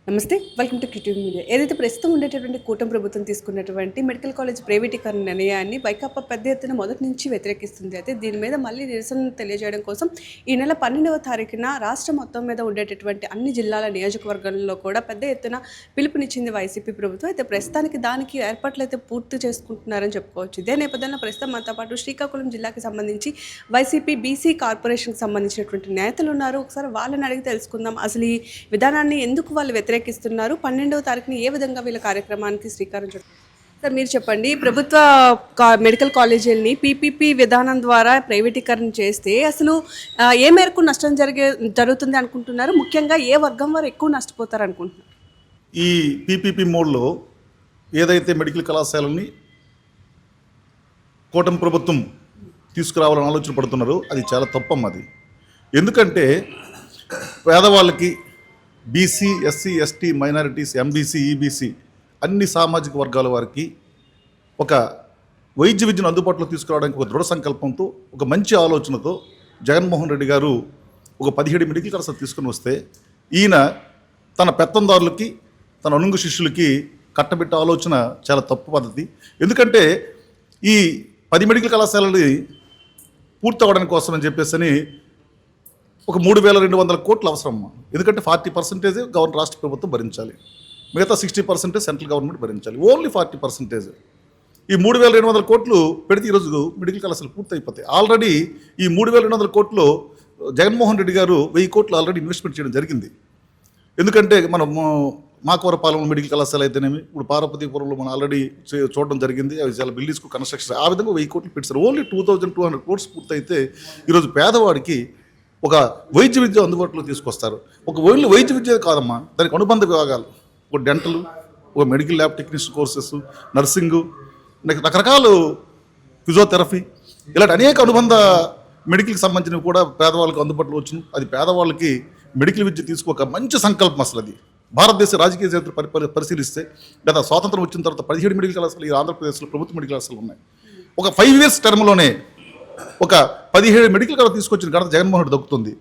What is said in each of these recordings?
నమస్తే, welcome to creative media. ఏదైతే ప్రస్తుతం ఉండేటటువంటి కూటమి ప్రభుత్వం తీసుకున్నటువంటి మెడికల్ కాలేజ్ ప్రైవేటీకరణ నిర్ణయాన్ని వైకాపా పెద్ద ఎత్తున మొదటి నుంచి వ్యతిరేకిస్తుంది. అయితే దీని మీద మళ్ళీ నిరసన తెలియజేయడం కోసం ఈ నెల 12వ తారీఖున రాష్ట్రం మొత్తం మీద ఉండేటటువంటి అన్ని జిల్లాల నియోజకవర్గాల్లో కూడా పెద్ద ఎత్తున పిలుపునిచ్చింది వైసీపీ ప్రభుత్వం. అయితే ప్రస్తుతానికి దానికి ఏర్పాట్లు అయితే పూర్తి చేసుకుంటున్నారని చెప్పుకోవచ్చు. ఇదే నేపథ్యంలో ప్రస్తుతం మనతో పాటు శ్రీకాకుళం జిల్లాకి సంబంధించి వైసీపీ బీసీ కార్పొరేషన్కి సంబంధించినటువంటి నేతలు ఉన్నారు. ఒకసారి వాళ్ళని అడిగి తెలుసుకుందాం. అసలు ఈ విధానాన్ని ఎందుకు వాళ్ళు వ్యతిరేకిస్తున్నారు, 12వ తారీఖున ఏ విధంగా వీళ్ళ కార్యక్రమానికి శ్రీకారం చుట్టారు? సార్ మీరు చెప్పండి. ప్రభుత్వ మెడికల్ కాలేజీలని పీపీపీ విధానం ద్వారా ప్రైవేటీకరణ చేస్తే అసలు ఏ మేరకు నష్టం జరుగుతుంది అనుకుంటున్నారు? ముఖ్యంగా ఏ వర్గం వారు ఎక్కువ నష్టపోతారు అనుకుంటున్నారు? ఈ పీపీపీ మోడ్లో ఏదైతే మెడికల్ కళాశాలని కూటమి ప్రభుత్వం తీసుకురావాలని ఆలోచన పడుతున్నారో అది చాలా తప్పమ్మది. ఎందుకంటే పేదవాళ్ళకి, BC, SC, ST, minorities, MBC, EBC అన్ని సామాజిక వర్గాల వారికి ఒక వైద్య విద్యను అందుబాటులో తీసుకురావడానికి ఒక దృఢ సంకల్పంతో, ఒక మంచి ఆలోచనతో జగన్మోహన్ రెడ్డి గారు ఒక 17 మెడికల్ కళాశాలలు తీసుకుని వస్తే ఈయన తన పెత్తందారులకి, తన అనుంగు శిష్యులకి కట్టబెట్టే ఆలోచన చాలా తప్పు పద్ధతి. ఎందుకంటే ఈ 10 మెడికల్ కళాశాలని పూర్తి అవ్వడానికి కోసం అని చెప్పేసి ఒక 3,200 కోట్లు అవసరమ్మా. ఎందుకంటే 40% గవర్నమెంట్ రాష్ట్ర ప్రభుత్వం భరించాలి, మిగతా 60% సెంట్రల్ గవర్నమెంట్ భరించాలి. ఓన్లీ 40%. ఈ 3,200 కోట్లు పెడితే ఈరోజు మెడికల్ కళాశాలలు పూర్తి అయిపోతాయి. ఆల్రెడీ ఈ 3,200 కోట్లు జగన్మోహన్ రెడ్డి గారు 1000 కోట్లు ఆల్రెడీ ఇన్వెస్ట్మెంట్ చేయడం జరిగింది. ఎందుకంటే మనం మాకవరపాలెం మెడికల్ కళాశాల అయితేనేమి, ఇప్పుడు పార్వతీపురంలో మనం ఆల్రెడీ చూడడం జరిగింది. అవి చాలా బిల్డింగ్స్కు కన్స్ట్రక్షన్, ఆ విధంగా 1000 కోట్లు పెట్టారు. ఓన్లీ 2,200 కోట్స్ పూర్తయితే ఈరోజు పేదవాడికి ఒక వైద్య విద్య అందుబాటులో తీసుకొస్తారు. ఒక ఓన్లీ వైద్య విద్య కాదమ్మా, దానికి అనుబంధ విభాగాలు, ఒక డెంటల్, ఒక medical lab technician courses, nursing, రకరకాల ఫిజియోథెరపీ, ఇలాంటి అనేక అనుబంధ మెడికల్కి సంబంధించినవి కూడా పేదవాళ్ళకి అందుబాటులో వచ్చినాయి. అది పేదవాళ్ళకి మెడికల్ విద్య తీసుకోక మంచి సంకల్పం. అసలు అది భారతదేశ రాజకీయ చరిత్ర పరిశీలిస్తే గత స్వాతంత్రం వచ్చిన తర్వాత 17 మెడికల్ కళాశాలలు ఈ ఆంధ్రప్రదేశ్లో ప్రభుత్వ మెడికల్ కళాశాలలు ఉన్నాయి. ఒక 5 years టర్మ్లోనే ఒక 17 మెడికల్ కళాశాల తీసుకొచ్చిన ఘనత జగన్మోహన్ రెడ్డి దక్కుతుంది.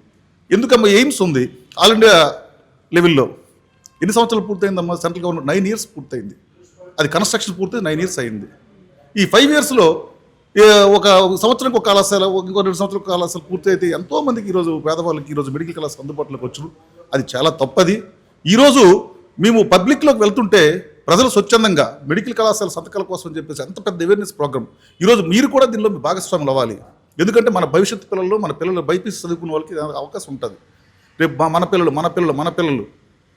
ఎందుకమ్మా? ఎయిమ్స్ ఉంది ఆల్ ఇండియా లెవెల్లో. ఎన్ని సంవత్సరాలు పూర్తయిందమ్మా? సెంట్రల్ గవర్నమెంట్ 9 years పూర్తయింది. అది కన్స్ట్రక్షన్ పూర్తి 9 years అయింది. ఈ 5 yearsలో ఒక సంవత్సరానికి ఒక కళాశాల, ఇంకో 2 సంవత్సరాల కళాశాల పూర్తి అయితే ఎంతోమందికి ఈరోజు పేదవాళ్ళకి ఈరోజు మెడికల్ కళాశాల అందుబాటులోకి వచ్చును. అది చాలా తప్పది. ఈరోజు మేము పబ్లిక్లోకి వెళ్తుంటే ప్రజలు స్వచ్ఛందంగా మెడికల్ కళాశాల సంతకాల కోసం అని చెప్పేసి ఎంత పెద్ద అవేర్నెస్ ప్రోగ్రామ్. ఈరోజు మీరు కూడా దీనిలో మీ భాగస్వాములు అవ్వాలి. ఎందుకంటే మన భవిష్యత్తు పిల్లలు, మన పిల్లలు బైపీసీ చదువుకునే వాళ్ళకి అవకాశం ఉంటుంది. రేపు మన పిల్లలు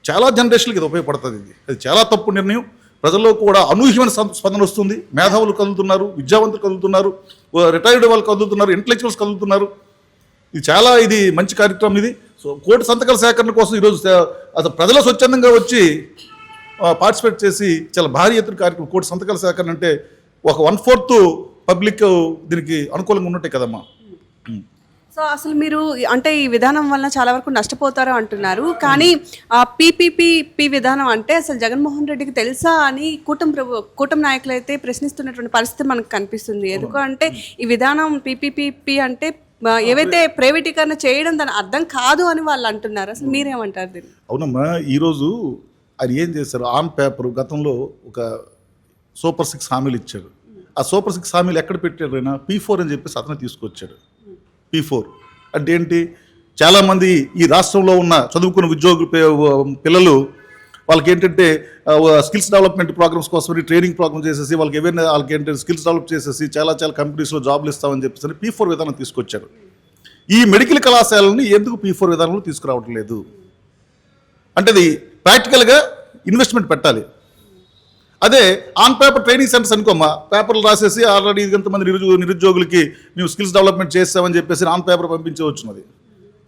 చాలా జనరేషన్కి ఇది ఉపయోగపడుతుంది. అది చాలా తప్పు నిర్ణయం. ప్రజల్లో కూడా అనూహ్యమైన స్పందన వస్తుంది. మేధావులు కదులుతున్నారు, విద్యావంతులు కదులుతున్నారు, రిటైర్డ్ వాళ్ళు కదులుతున్నారు, ఇంటలెక్చువల్స్ కదులుతున్నారు. ఇది మంచి కార్యక్రమం. ఇది కోటి సంతకాల సేకరణ కోసం ఈరోజు అసలు ప్రజలు స్వచ్ఛందంగా వచ్చి పార్టిసిపేట్ చేసి చాలా భారీ ఎత్తున కార్యక్రమం. కోటి సంతకాల సేకరణ అంటే ఒక 1/4 పబ్లిక్ దీనికి అనుకూలంగా ఉన్నట్టే కదమ్మా. సో అసలు మీరు అంటే ఈ విధానం వలన చాలా వరకు నష్టపోతారు అంటున్నారు. కానీ పీపీపీ విధానం అంటే అసలు జగన్మోహన్ రెడ్డికి తెలుసా అని కూటమి నాయకులు అయితే ప్రశ్నిస్తున్నటువంటి పరిస్థితి మనకు కనిపిస్తుంది. ఎందుకంటే ఈ విధానం పీపీపీ అంటే ఏవైతే ప్రైవేటీకరణ చేయడం దాని అర్థం కాదు అని వాళ్ళు అంటున్నారు. అసలు మీరేమంటారు దీన్ని? అవునమ్మా, ఈరోజు ఆయన ఏం చేశారు? ఆన్ పేపర్ గతంలో ఒక సూపర్ 6 హామీలు ఇచ్చాడు. ఆ సూపర్ 6 హామీలు ఎక్కడ పెట్టాడు? ఆయన P4 అని చెప్పేసి అతను తీసుకొచ్చాడు. P4 అంటే ఏంటి? చాలామంది ఈ రాష్ట్రంలో ఉన్న చదువుకున్న ఉద్యోగుల పిల్లలు వాళ్ళకి ఏంటంటే స్కిల్స్ డెవలప్మెంట్ ప్రోగ్రామ్స్ కోసం ట్రైనింగ్ ప్రోగ్రామ్ చేసేసి వాళ్ళకి ఏంటంటే స్కిల్స్ డెవలప్ చేసేసి చాలా కంపెనీస్లో జాబ్లు ఇస్తామని చెప్పేసి P4 విధానం తీసుకొచ్చాడు. ఈ మెడికల్ కళాశాలని ఎందుకు P4 విధానంలో తీసుకురావటం లేదు అంటే అది ప్రాక్టికల్గా ఇన్వెస్ట్మెంట్ పెట్టాలి. అదే ఆన్ పేపర్ ట్రైనింగ్ సెంటర్స్ అనుకోమ్మా, పేపర్లు రాసేసి ఆల్రెడీ ఇంతమంది నిరుద్యోగులకి మేము స్కిల్స్ డెవలప్మెంట్ చేస్తామని చెప్పేసి ఆన్ పేపర్ పంపించవచ్చున్నది.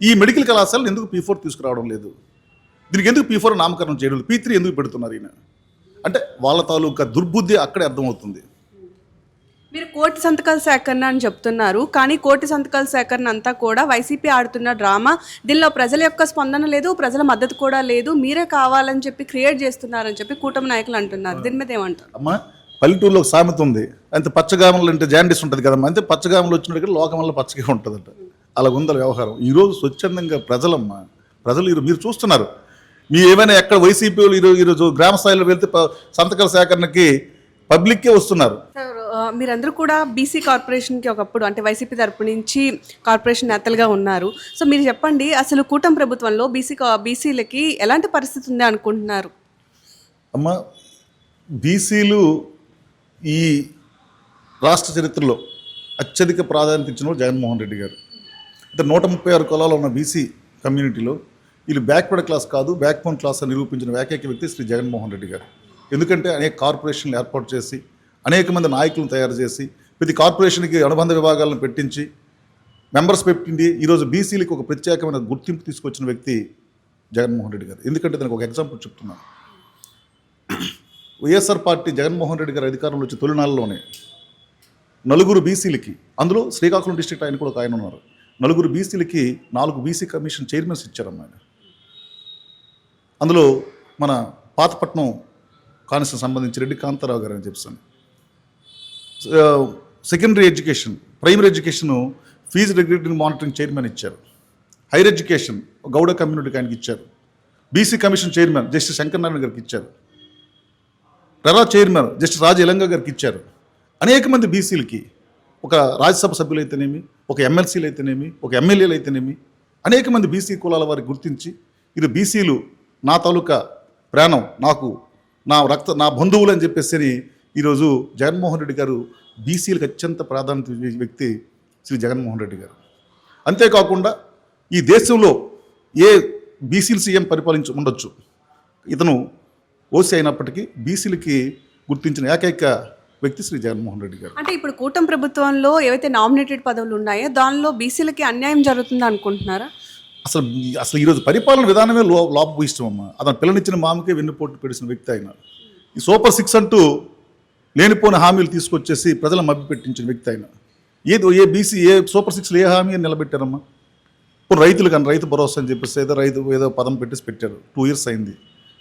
ఈ మెడికల్ కళాశాలను ఎందుకు P4 తీసుకురావడం లేదు? దీనికి ఎందుకు P4 నామకరణం చేయడం లేదు? P3 ఎందుకు పెడుతున్నారు ఈయన అంటే వాళ్ళ తాలూకా దుర్బుద్ధి అక్కడే అర్థమవుతుంది. మీరు కోటి సంతకాల సేకరణ అని చెప్తున్నారు, కానీ కోటి సంతకాల సేకరణ అంతా కూడా వైసీపీ ఆడుతున్న డ్రామా. దీనిలో ప్రజల యొక్క స్పందన లేదు, ప్రజల మద్దతు కూడా లేదు, మీరే కావాలని చెప్పి క్రియేట్ చేస్తున్నారని చెప్పి కూటమి నాయకులు అంటున్నారు. దీని మీద ఏమంటారు? అమ్మా, పల్లెటూరులో ఒక సామెత ఉంది, అంతే పచ్చగామలు అంటే జాండీస్ ఉంటుంది కదమ్మా, అంతే పచ్చగామలు వచ్చినట్టు లోకం వల్ల పచ్చగా ఉంటుందంట. అలా ఉందా వ్యవహారం. ఈరోజు స్వచ్ఛందంగా ప్రజలు మీరు చూస్తున్నారు. మీ ఏమైనా ఎక్కడ వైసీపీ వాళ్ళు ఈరోజు గ్రామ స్థాయిలో వెళ్తే సంతకాల సేకరణకి పబ్లిక్కే వస్తున్నారు. సార్ మీరందరూ కూడా బీసీ కార్పొరేషన్కి ఒకప్పుడు అంటే వైసీపీ తరపు నుంచి కార్పొరేషన్ నేతలుగా ఉన్నారు. సో మీరు చెప్పండి, అసలు కూటమి ప్రభుత్వంలో బీసీలకి ఎలాంటి పరిస్థితి ఉంది అనుకుంటున్నారు? అమ్మ, బీసీలు ఈ రాష్ట్ర చరిత్రలో అత్యధిక ప్రాధాన్యత ఇచ్చిన జగన్మోహన్ రెడ్డి గారు. అంటే 136 కులాలు ఉన్న బీసీ కమ్యూనిటీలో వీళ్ళు బ్యాక్వర్డ్ క్లాస్ కాదు, బ్యాక్బోన్ క్లాస్ అని నిరూపించిన ఏకైక వ్యక్తి శ్రీ జగన్మోహన్ రెడ్డి గారు. ఎందుకంటే అనేక కార్పొరేషన్లు ఏర్పాటు చేసి అనేక మంది నాయకులను తయారు చేసి ప్రతి కార్పొరేషన్కి అనుబంధ విభాగాలను పెట్టించి మెంబర్స్ పెట్టింది ఈరోజు బీసీలకు ఒక ప్రత్యేకమైన గుర్తింపు తీసుకొచ్చిన వ్యక్తి జగన్మోహన్ రెడ్డి గారు. ఎందుకంటే దానికి ఒక ఎగ్జాంపుల్ చెప్తున్నాను. వైఎస్ఆర్ పార్టీ జగన్మోహన్ రెడ్డి గారు అధికారంలో వచ్చి తొలినాళ్ళలోనే 4 బీసీలకి, అందులో శ్రీకాకుళం డిస్ట్రిక్ట్ ఆయన కూడా ఒక ఆయన ఉన్నారు, 4 బీసీలకి 4 బీసీ కమిషన్ చైర్మన్స్ ఇచ్చారమ్మా ఆయన. అందులో మన పాతపట్నం కాన్స్టిట్యూన్సీకి సంబంధించి రెడ్డి కాంతారావు గారు అని చెప్పాను. Secondary education, primary education fee regulatory monitoring chairman ఇచ్చారు. హైయర్ ఎడ్యుకేషన్ గౌడ కమ్యూనిటీకి ఆయనకి ఇచ్చారు. BC commission chairman justice Shankaranarayana గారికి ఇచ్చారు. RERA chairman justice Raja Elango గారికి ఇచ్చారు. అనేక మంది బీసీలకి, ఒక రాజ్యసభ సభ్యులు అయితేనేమి, ఒక ఎమ్మెల్సీలు అయితేనేమి, ఒక ఎమ్మెల్యేలు అయితేనేమి, అనేక మంది బీసీ కులాల వారికి గుర్తించి ఇది బీసీలు నా తాలూకా ప్రాణం, నాకు నా బంధువులు అని చెప్పేసి ఈరోజు జగన్మోహన్ రెడ్డి గారు బీసీలకు అత్యంత ప్రాధాన్యత ఇచ్చే వ్యక్తి శ్రీ జగన్మోహన్ రెడ్డి గారు. అంతేకాకుండా ఈ దేశంలో ఏ బీసీలు సీఎం ఉండొచ్చు, ఇతను ఓసీ అయినప్పటికీ బీసీలకి గుర్తించిన ఏకైక వ్యక్తి శ్రీ జగన్మోహన్ రెడ్డి గారు. అంటే ఇప్పుడు కూటమి ప్రభుత్వంలో ఏవైతే నామినేటెడ్ పదవులు ఉన్నాయో దానిలో బీసీలకి అన్యాయం జరుగుతుందా అనుకుంటున్నారా? అసలు ఈరోజు పరిపాలన విధానమే లోపభూయిష్టం అమ్మ. అతను పిల్లనిచ్చిన మామకే వెన్నుపోటు పెడిసిన వ్యక్తి ఆయన. ఈ సూపర్ 6 అంటూ లేనిపోని హామీలు తీసుకొచ్చేసి ప్రజలను మభ్యపెట్టించిన వ్యక్తి ఆయన. ఏ బీసీ సూపర్ 6లో ఏ హామీ అని నిలబెట్టారమ్మా? ఇప్పుడు రైతులు కానీ రైతు భరోసా అని చెప్పేసి ఏదో పదం పెట్టేసి పెట్టారు. 2 years అయింది.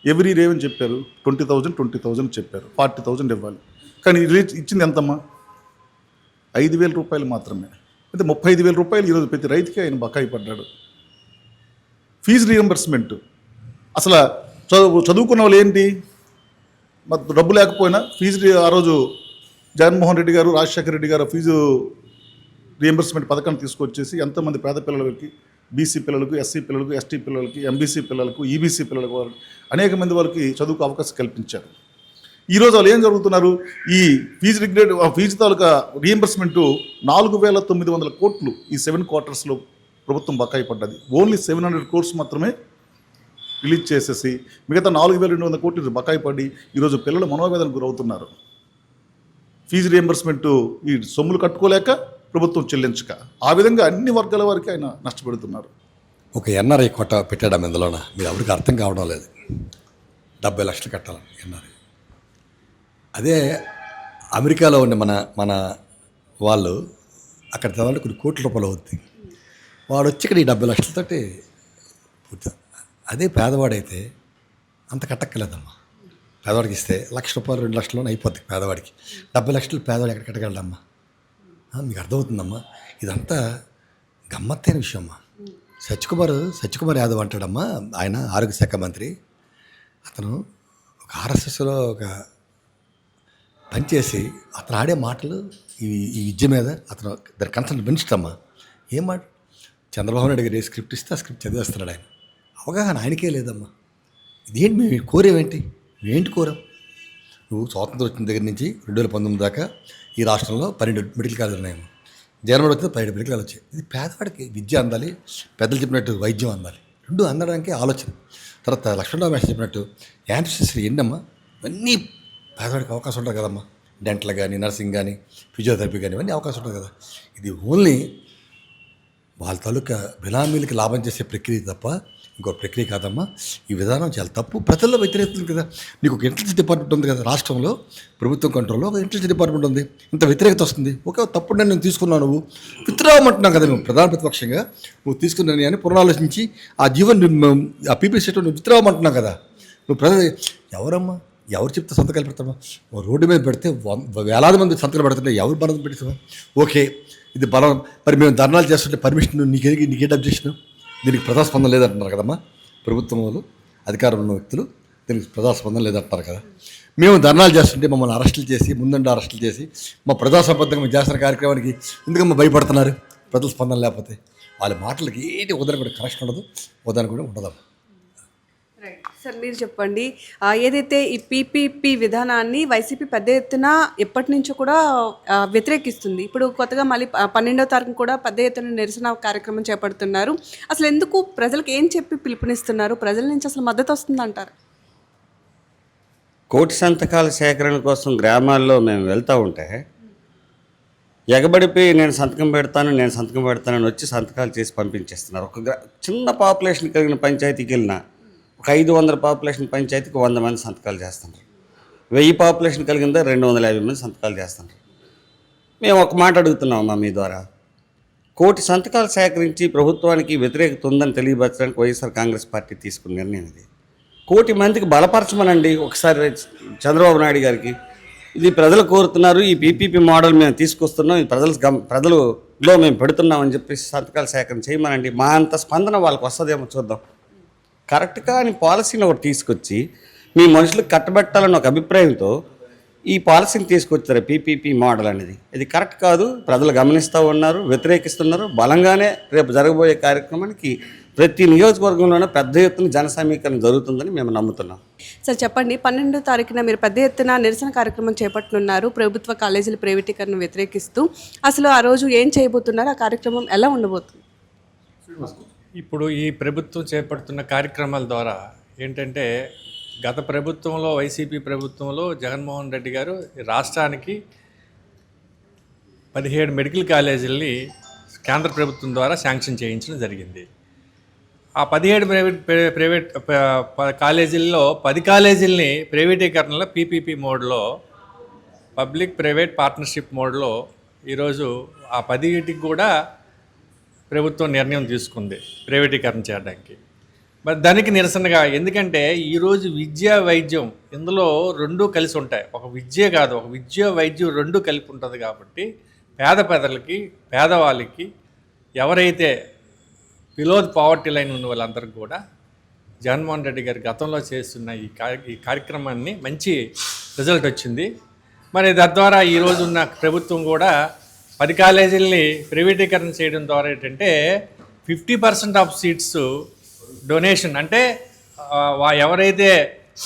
ఎవ్రీ డే అని చెప్పారు 20,000 చెప్పారు, 40,000 ఇవ్వాలి. కానీ ఇచ్చింది ఎంతమ్మా? 5,000 రూపాయలు మాత్రమే. అంటే 35,000 రూపాయలు ఈరోజు ప్రతి రైతుకి ఆయన బకాయి పడ్డాడు. ఫీజు రీఎంబర్స్మెంట్, అసలు చదువుకున్న వాళ్ళు ఏంటి, డబ్బు లేకపోయినా ఫీజు ఆ రోజు జగన్మోహన్ రెడ్డి గారు, రాజశేఖర రెడ్డి గారు ఫీజు రీఎంబర్స్మెంట్ పథకాన్ని తీసుకొచ్చేసి ఎంతోమంది పేద పిల్లలకి, బీసీ పిల్లలకు, ఎస్సీ పిల్లలకు, ఎస్టీ పిల్లలకి, ఎంబీసీ పిల్లలకు, ఈబీసీ పిల్లలకు, అనేక మంది వాళ్ళకి చదువుకు అవకాశం కల్పించారు. ఈరోజు వాళ్ళు ఏం జరుగుతున్నారు, ఈ ఫీజు తాలూకా రీఎంబర్స్మెంటు 4,900 కోట్లు ఈ 7 quartersలో ప్రభుత్వం బకాయి పడ్డది. ఓన్లీ 700 crores మాత్రమే రిలీజ్ చేసేసి మిగతా 4,200 కోట్లు బకాయి పడి ఈరోజు పిల్లలు మనోవేదనకు గురవుతున్నారు. ఫీజు రీఎంబర్స్మెంటు ఈ సొమ్ములు కట్టుకోలేక ప్రభుత్వం చెల్లించక, ఆ విధంగా అన్ని వర్గాల వారికి ఆయన నష్టపెడుతున్నారు. ఒక ఎన్ఆర్ఐ కోట పెట్టడం ఇందులోన మీరు ఎవరికి అర్థం కావడం లేదు. 70 లక్షలు కట్టాలి ఎన్ఆర్ఐ. అదే అమెరికాలో ఉండే మన వాళ్ళు అక్కడ చదవాలంటే కొన్ని కోట్ల రూపాయలు అవుతుంది. వాడు వచ్చి ఇక్కడ ఈ 70 లక్షలతోటి పూర్తి. అదే పేదవాడైతే అంత కట్టక్కర్లేదమ్మా. పేదవాడికి ఇస్తే ₹1,00,000 2 లక్షల్లోనే అయిపోద్ది పేదవాడికి. 70 లక్షలు పేదవాడు ఎక్కడ కట్టగలడమ్మా? మీకు అర్థమవుతుందమ్మా? ఇదంతా గమ్మత్తైన విషయం అమ్మా. సత్యకుమార్ యాదవ్ అంటాడమ్మా, ఆయన ఆరోగ్య శాఖ మంత్రి. అతను ఒక ఆర్ఎస్ఎస్లో ఒక పనిచేసి అతను ఆడే మాటలు ఈ విద్య మీద అతను దాని కన్సల్ట్ మినిస్టర్ ఏం మాట, చంద్రబాబు నాయుడు గారు ఏ స్క్రిప్ట్ ఇస్తే ఆ స్క్రిప్ట్ చదివేస్తున్నాడు ఆయన. అవగాహన ఆయనకే లేదమ్మా. ఇదేంటి మేము కోరేవేంటి? ఏంటి కోరాం? నువ్వు స్వాతంత్రం వచ్చిన దగ్గర నుంచి 2019 దాకా ఈ రాష్ట్రంలో 12 మెడికల్ కాలేజీలు ఉన్నాయమ్మా. జనవరి వచ్చిన 12 మెడికల్ కాలేజీలు వచ్చాయి. ఇది పేదవాడికి విద్య అందాలి, పెద్దలు చెప్పినట్టు వైద్యం అందాలి, రెండు అందడానికి ఆలోచన. తర్వాత లక్ష్మణరావు మేస్టర్ చెప్పినట్టు యాంటిసిస్టరీ ఎన్నమ్మా, ఇవన్నీ పేదవాడికి అవకాశం ఉంటుంది కదమ్మా. డెంటల్ కానీ, నర్సింగ్ కానీ, ఫిజియోథెరపీ కానీ ఇవన్నీ అవకాశం ఉంటుంది కదా. ఇది ఓన్లీ వాళ్ళ తాలూకా బినామీలకి లాభం చేసే ప్రక్రియ తప్ప ఇంకో ప్రక్రియ కాదమ్మా. ఈ విధానం చాలా తప్పు, ప్రజల్లో వ్యతిరేకత కదా. నీకు ఒక ఇంటెలిజెన్స్ డిపార్ట్మెంట్ ఉంది కదా రాష్ట్రంలో, ప్రభుత్వం కంట్రోల్లో ఒక ఇంటెలిజెన్స్ డిపార్ట్మెంట్ ఉంది. ఇంత వ్యతిరేకత వస్తుంది. ఒక తప్పుడు నేను తీసుకున్నావు, నువ్వు విత్డ్రావమంటున్నావు కదా. నువ్వు ప్రధాన ప్రతిపక్షంగా నువ్వు తీసుకున్నాను అని పునరాలోచించి ఆ ఆ పీపీ స్టేట్ నువ్వు విత్డ్రావమంటున్నావు కదా. నువ్వు ఎవరమ్మా, ఎవరు చెప్తే సంతకాలు పెడతామా? రోడ్డు మీద పెడితే వేలాది మంది సంతకాలు పెడుతుంటే ఎవరు బలం పెడతామా? ఓకే, ఇది బలం. మరి మేము ధర్నాలు చేస్తుంటే పర్మిషన్ నీకే అబ్జెక్షన్? దీనికి ప్రజాస్పందన లేదంటున్నారు కదమ్మా ప్రభుత్వం వాళ్ళు. అధికారంలో ఉన్న వ్యక్తులు దీనికి ప్రజాస్పందన లేదంటారు కదా. మేము ధర్నాలు చేస్తుంటే మమ్మల్ని అరెస్టులు చేసి ముందండి అరెస్టులు చేసి మా ప్రజాసంబద్ధంగా మేము చేస్తున్న కార్యక్రమానికి ఎందుకమ్మా భయపడుతున్నారు? ప్రజల స్పందన లేకపోతే వాళ్ళ మాటలకి ఏంటి ఉదయం కూడా కనెక్షన్ ఉండదు, ఉదయం కూడా ఉండదు. రైట్ సార్, మీరు చెప్పండి. ఏదైతే ఈ పీపీపీ విధానాన్ని వైసీపీ పెద్ద ఎత్తున ఎప్పటి నుంచో కూడా వ్యతిరేకిస్తుంది. ఇప్పుడు కొత్తగా మళ్ళీ 12వ తారీఖు కూడా పెద్ద ఎత్తున నిరసన కార్యక్రమం చేపడుతున్నారు. అసలు ఎందుకు ప్రజలకు ఏం చెప్పి పిలుపునిస్తున్నారు? ప్రజల నుంచి అసలు మద్దతు వస్తుందంటారు? కోటి సంతకాల సేకరణ కోసం గ్రామాల్లో మేము వెళ్తూ ఉంటే ఎగబడిపోయి నేను సంతకం పెడతానని వచ్చి సంతకాలు చేసి పంపించేస్తున్నారు. చిన్న పాపులేషన్ కలిగిన పంచాయతీకి వెళ్ళినా ఒక 500 పాపులేషన్ పంచాయతీకి 100 మంది సంతకాలు చేస్తున్నారు. 1000 పాపులేషన్ కలిగిందా 250 మంది సంతకాలు చేస్తున్నారు. మేము ఒక మాట అడుగుతున్నామమ్మా మీ ద్వారా, కోటి సంతకాలు సేకరించి ప్రభుత్వానికి వ్యతిరేకత ఉందని తెలియపరచడానికి వైఎస్ఆర్ కాంగ్రెస్ పార్టీ తీసుకున్న నిర్ణయం ఇది. 1,00,00,000 మందికి బలపరచమనండి ఒకసారి చంద్రబాబు నాయుడు గారికి. ఇది ప్రజలు కోరుతున్నారు, ఈ పీపీపీ మోడల్ మేము తీసుకొస్తున్నాం, ఇది ప్రజలలో మేము పెడుతున్నామని చెప్పేసి సంతకాల సేకరణ చేయమనండి. మా అంత స్పందన వాళ్ళకి వస్తుందేమో చూద్దాం. కరెక్ట్గా అని పాలసీని ఒకటి తీసుకొచ్చి మీ మనుషులకు కట్టబెట్టాలన్న ఒక అభిప్రాయంతో ఈ పాలసీని తీసుకొచ్చారు పీపీపీ మోడల్ అనేది. ఇది కరెక్ట్ కాదు, ప్రజలు గమనిస్తూ ఉన్నారు, వ్యతిరేకిస్తున్నారు. బలంగానే రేపు జరగబోయే కార్యక్రమానికి ప్రతి నియోజకవర్గంలోనే పెద్ద ఎత్తున జన సమీకరణ జరుగుతుందని మేము నమ్ముతున్నాం. సార్ చెప్పండి, 12వ తారీఖున మీరు పెద్ద ఎత్తున నిరసన కార్యక్రమం చేపట్టనున్నారు ప్రభుత్వ కాలేజీల ప్రైవేటీకరణ వ్యతిరేకిస్తూ. అసలు ఆ రోజు ఏం చేయబోతున్నారు? ఆ కార్యక్రమం ఎలా ఉండబోతుంది? ఇప్పుడు ఈ ప్రభుత్వం చేపడుతున్న కార్యక్రమాల ద్వారా ఏంటంటే, గత ప్రభుత్వంలో వైసీపీ ప్రభుత్వంలో జగన్మోహన్ రెడ్డి గారు రాష్ట్రానికి 17 మెడికల్ కాలేజీలని కేంద్ర ప్రభుత్వం ద్వారా శాంక్షన్ చేయించడం జరిగింది. ఆ 17 ప్రైవేట్ కాలేజీల్లో 10 కాలేజీలని ప్రైవేటీకరణలో పీపీపీ మోడ్లో, పబ్లిక్ ప్రైవేట్ పార్ట్నర్షిప్ మోడ్లో ఈరోజు ఆ 10టికి కూడా ప్రభుత్వం నిర్ణయం తీసుకుంది ప్రైవేటీకరణ చేయడానికి. మరి దానికి నిరసనగా, ఎందుకంటే ఈరోజు విద్య వైద్యం ఇందులో రెండూ కలిసి ఉంటాయి. ఒక విద్య కాదు, ఒక విద్య వైద్యం రెండూ కలిపి ఉంటుంది. కాబట్టి పేదలకి పేదవాళ్ళకి ఎవరైతే బిలో పావర్టీ లైన్ ఉన్న వాళ్ళందరికీ కూడా జగన్మోహన్ రెడ్డి గారు గతంలో చేస్తున్న ఈ కార్యక్రమాన్ని మంచి రిజల్ట్ వచ్చింది. మరి తద్వారా ఈరోజు ఉన్న ప్రభుత్వం కూడా 10 కాలేజీలని ప్రైవేటీకరణ చేయడం ద్వారా ఏంటంటే 50% ఆఫ్ సీట్స్ డొనేషన్, అంటే ఎవరైతే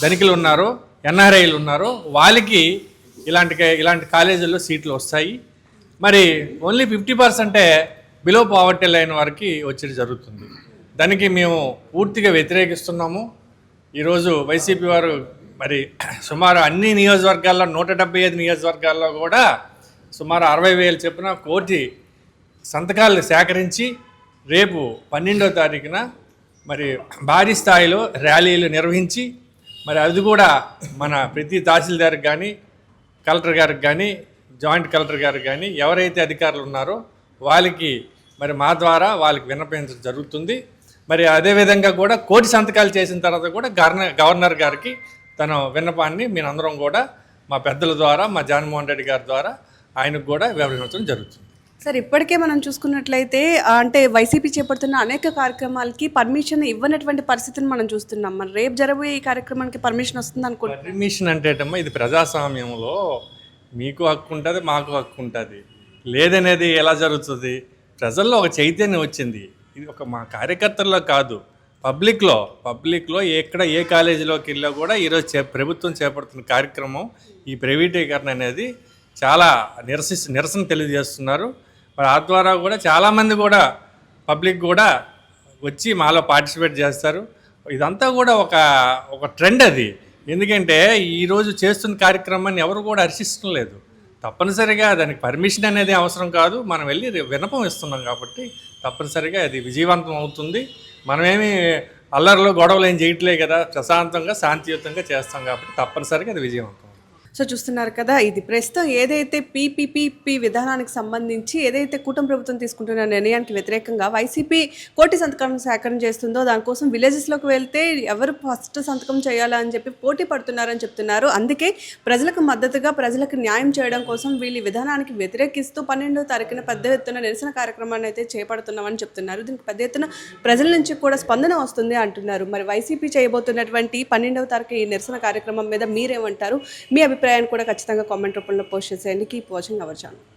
ధనికులు ఉన్నారో ఎన్ఆర్ఐలు ఉన్నారో వాళ్ళకి ఇలాంటి కాలేజీల్లో సీట్లు వస్తాయి. మరి ఓన్లీ 50% బిలో పావర్టీ లైన్ వారికి వచ్చేది జరుగుతుంది. దానికి మేము పూర్తిగా వ్యతిరేకిస్తున్నాము. ఈరోజు వైసీపీ వారు మరి సుమారు అన్ని నియోజకవర్గాల్లో 175 నియోజకవర్గాల్లో కూడా సుమారు 60,000 చొప్పున 1 కోటి సంతకాలను సేకరించి రేపు 12వ తారీఖున మరి భారీ స్థాయిలో ర్యాలీలు నిర్వహించి, మరి అది కూడా మన ప్రతి తహసీల్దార్కి కానీ కలెక్టర్ గారికి కానీ జాయింట్ కలెక్టర్ గారికి కానీ ఎవరైతే అధికారులు ఉన్నారో వాళ్ళకి మరి మా ద్వారా వాళ్ళకి విన్నపించడం జరుగుతుంది. మరి అదేవిధంగా కూడా 1 కోటి సంతకాలు చేసిన తర్వాత కూడా గవర్నర్ గారికి తన విన్నపాన్ని మీరందరం కూడా మా పెద్దల ద్వారా, మా జగన్మోహన్ రెడ్డి గారి ద్వారా ఆయనకు కూడా వివరించడం జరుగుతుంది. సార్ ఇప్పటికే మనం చూసుకున్నట్లయితే అంటే వైసీపీ చేపడుతున్న అనేక కార్యక్రమాలకి పర్మిషన్ ఇవ్వనటువంటి పరిస్థితిని మనం చూస్తున్నాం. మరి రేపు జరగబోయే ఈ కార్యక్రమానికి పర్మిషన్ వస్తుంది అనుకుంటున్నాం. పర్మిషన్ అంటేటమ్మా ఇది ప్రజాస్వామ్యంలో మీకు హక్కు ఉంటుంది, మాకు హక్కు ఉంటుంది. లేదనేది ఎలా జరుగుతుంది? ప్రజల్లో ఒక చైతన్యం వచ్చింది. ఇది ఒక మా కార్యకర్తల్లో కాదు, పబ్లిక్లో ఎక్కడ ఏ కాలేజీలోకి వెళ్ళా కూడా ఈరోజు ప్రభుత్వం చేపడుతున్న కార్యక్రమం ఈ ప్రైవేటీకరణ అనేది చాలా నిరసన తెలియజేస్తున్నారు. మరి ఆ ద్వారా కూడా చాలామంది కూడా పబ్లిక్ కూడా వచ్చి మాలో పార్టిసిపేట్ చేస్తారు. ఇదంతా కూడా ఒక ట్రెండ్ అది. ఎందుకంటే ఈరోజు చేస్తున్న కార్యక్రమాన్ని ఎవరు కూడా హర్షిస్తడం లేదు. తప్పనిసరిగా దానికి పర్మిషన్ అనేది అవసరం కాదు, మనం వెళ్ళి విన్నపం ఇస్తున్నాం కాబట్టి తప్పనిసరిగా అది విజయవంతం అవుతుంది. మనమేమి అల్లర్లు గొడవలు ఏం చేయట్లే కదా, ప్రశాంతంగా శాంతియుతంగా చేస్తాం కాబట్టి తప్పనిసరిగా అది విజయవంతం. సో చూస్తున్నారు కదా, ఇది ప్రస్తుతం ఏదైతే పీపీపీ విధానానికి సంబంధించి ఏదైతే కూటమి ప్రభుత్వం తీసుకుంటున్న నిర్ణయానికి వ్యతిరేకంగా వైసీపీ కోటి సంతకాలను సేకరణ చేస్తుందో దానికోసం విలేజెస్లోకి వెళ్తే ఎవరు ఫస్ట్ సంతకం చేయాలా అని చెప్పి పోటీ పడుతున్నారని చెప్తున్నారు. అందుకే ప్రజలకు మద్దతుగా ప్రజలకు న్యాయం చేయడం కోసం వీళ్ళు ఈ విధానానికి వ్యతిరేకిస్తూ 12వ తారీఖున పెద్ద ఎత్తున నిరసన కార్యక్రమాన్ని అయితే చేపడుతున్నామని చెప్తున్నారు. దీనికి పెద్ద ఎత్తున ప్రజల నుంచి కూడా స్పందన వస్తుంది అంటున్నారు. మరి వైసీపీ చేయబోతున్నటువంటి 12వ తారీఖు ఈ నిరసన కార్యక్రమం మీద మీరేమంటారు? మీ అభిప్రాయాన్ని కూడా ఖచ్చితంగా కామెంట్ రూపంలో పోస్ట్ చేసేయండి. Keep watching our channel.